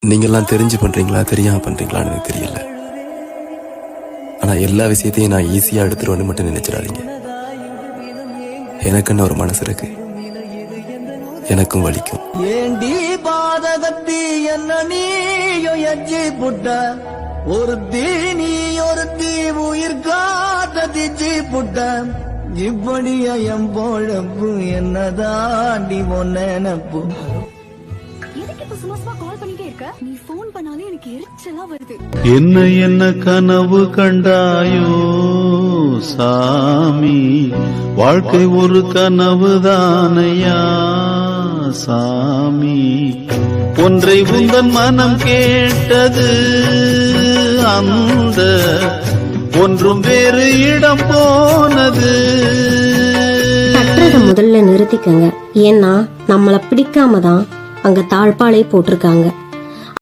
நீங்கெல்லாம் தெரிஞ்சு பண்றீங்களா தெரியாம பண்றீங்களான்னு எனக்கு தெரியல. ஆனா எல்லா விஷயத்தையும் நான் ஈஸியா எடுத்துருவேன்னு மட்டும் நினைச்சிடாதீங்க. எனக்குன்னு ஒரு மனசு இருக்கு, எனக்கும் வலிக்கும். ஏண்டி பாதகத்தி என்ன நீயும் எச்சி புட்ட ஒரு தீனி ஒரு தீ உயிர் காத்ததிச்சு புட்ட இப்படியா என் பொழப்பு என்னதாண்டி நினப்பு. நீ போன் பண்ணாலே எனக்கு எரிச்சலா வருது. என்ன என்ன கனவு கண்டாயோ சாமி, வாழ்க்கை ஒரு கனவு தானையா சாமி. ஒன்றை உந்தன் மனம் கேட்டது, அந்த ஒன்றும் வேறு இடம் போனது. கட்டுறத முதல்ல நிறுத்திக்கங்க. ஏன்னா நம்மள பிடிக்காம தான் அங்க தாழ்பாலை போட்டிருக்காங்க.